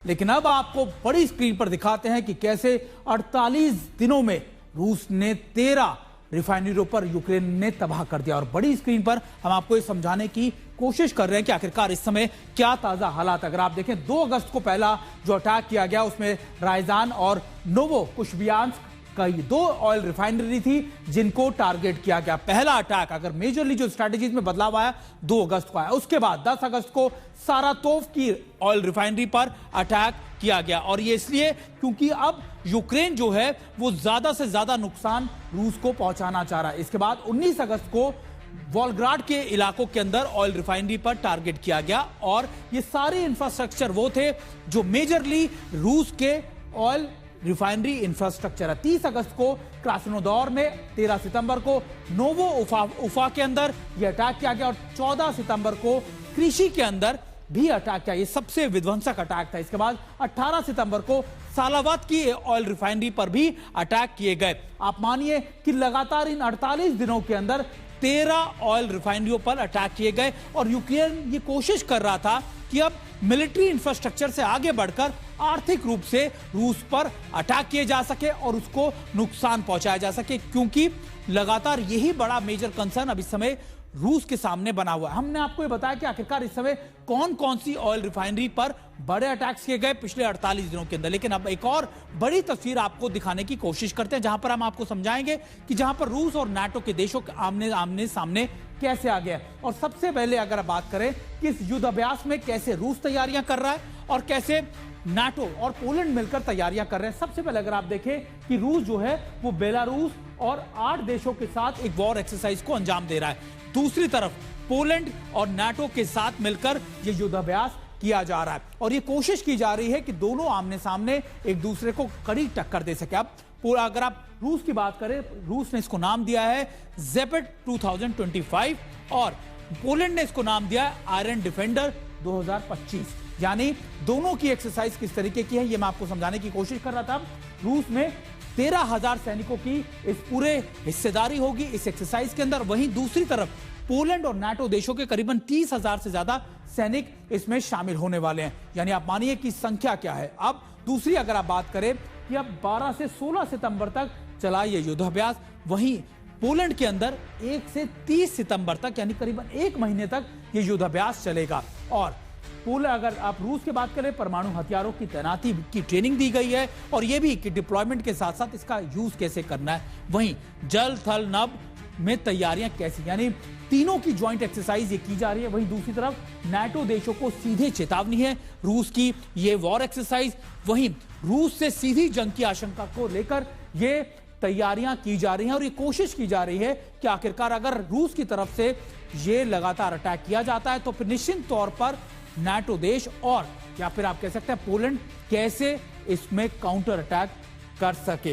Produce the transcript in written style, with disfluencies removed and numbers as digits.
लेकिन अब आपको बड़ी स्क्रीन पर दिखाते हैं कि कैसे 48 दिनों में रूस ने 13 रिफाइनरियों पर यूक्रेन ने तबाह कर दिया। और बड़ी स्क्रीन पर हम आपको ये समझाने की कोशिश कर रहे हैं कि आखिरकार इस समय क्या ताजा हालात। अगर आप देखें 2 अगस्त को पहला जो अटैक किया गया उसमें रायजान और नोवो कुशबियांस्क का ये 2 ऑयल रिफाइनरी थी जिनको टारगेट किया गया। पहला अटैक अगर मेजरली जो स्ट्रैटेजीज में बदलाव आया 2 अगस्त को आया। उसके बाद 10 अगस्त को सारातोव की ऑयल रिफाइनरी पर अटैक किया गया। और ये इसलिए क्योंकि अब यूक्रेन जो है वो ज्यादा से ज्यादा नुकसान रूस को पहुंचाना चाह रहा है। इसके बाद 19 अगस्त को वॉल्गग्राड के इलाकों के अंदर ऑयल रिफाइनरी पर टारगेट किया गया। और ये सारे इंफ्रास्ट्रक्चर वो थे जो मेजरली रूस के ऑयल रिफाइनरी इंफ्रास्ट्रक्चर है। 30 अगस्त को क्रास्नोदर में, 13 सितंबर को नोवो उफा के अंदर यह अटैक किया गया और 14 सितंबर को कृषि के अंदर भी अटैक किया। ये सबसे विध्वंसक अटैक था। इसके बाद 18 सितंबर को सालावात की ऑयल रिफाइनरी पर भी अटैक किए गए। आप मानिए कि लगातार इन 48 दिनों के अंदर 13 ऑयल रिफाइनरियों पर अटैक किए गए। और यूक्रेन ये कोशिश कर रहा था कि अब मिलिट्री इंफ्रास्ट्रक्चर से आगे बढ़कर आर्थिक रूप से रूस पर अटैक किए जा सके और उसको नुकसान पहुंचाया जा सके, क्योंकि लगातार यही बड़ा मेजर कंसर्न अब इस समय रूस के सामने बना हुआ है। हमने आपको ये बताया कि आखिरकार इस समय कौन कौन सी ऑयल रिफाइनरी पर बड़े अटैक्स किए गए पिछले 48 दिनों के अंदर। लेकिन अब एक और बड़ी तस्वीर आपको दिखाने की कोशिश करते हैं, जहां पर हम आपको समझाएंगे कि जहां पर रूस और नाटो के देशों के आमने सामने कैसे आ गया। और सबसे पहले अगर बात करें कि इस युद्ध अभ्यास में कैसे रूस तैयारियां कर रहा है और कैसे नाटो और पोलैंड मिलकर तैयारियां कर रहे हैं। सबसे पहले अगर आप देखें कि रूस जो है वो बेलारूस और 8 देशों के साथ एक वॉर एक्सरसाइज को अंजाम दे रहा है। दूसरी तरफ पोलैंड और नाटो के साथ मिलकर यह युद्धाभ्यास किया जा रहा है और यह कोशिश की जा रही है कि दोनों आमने सामने एक दूसरे को कड़ी टक्कर दे सके। अब अगर आप रूस की बात करें, रूस ने इसको नाम दिया है ज़ेपेट 2025 और पोलैंड ने इसको नाम दिया है आयरन डिफेंडर 2025। यानी दोनों की एक्सरसाइज किस तरीके की है ये मैं आपको समझाने की कोशिश कर रहा था। रूस में 13,000 सैनिकों की इस पूरे हिस्सेदारी होगी इस एक्सरसाइज के अंदर। वहीं दूसरी तरफ पोलैंड और नाटो देशों के करीबन 30,000 से ज्यादा सैनिक इसमें शामिल होने वाले हैं। यानी आप मानिए कि संख्या क्या है। अब दूसरी अगर आप बात करें कि अब 12 से 16 सितंबर तक चला ये युद्धाभ्यास, वहीं पोलैंड के अंदर 1 से 30 सितंबर तक यानी करीबन 1 महीने तक ये युद्धाभ्यास चलेगा। और अगर आप रूस की बात करें, परमाणु हथियारों की तैनाती की ट्रेनिंग दी गई है और यह भी कि डिप्लॉयमेंट के साथ साथ इसका यूज कैसे करना है। वहीं जल थल नभ में तैयारियां कैसी, यानी तीनों की ज्वाइंट एक्सरसाइज ये की जा रही है। वहीं दूसरी तरफ नाटो देशों को सीधे चेतावनी है रूस की ये वॉर एक्सरसाइज। वहीं रूस से सीधी जंग की आशंका को लेकर ये तैयारियां की जा रही हैं और ये कोशिश की जा रही है कि आखिरकार अगर रूस की तरफ से ये लगातार अटैक किया जाता है तो फिर निश्चित तौर पर नाटो देश और या फिर आप कह सकते हैं पोलैंड कैसे इसमें काउंटर अटैक कर सके।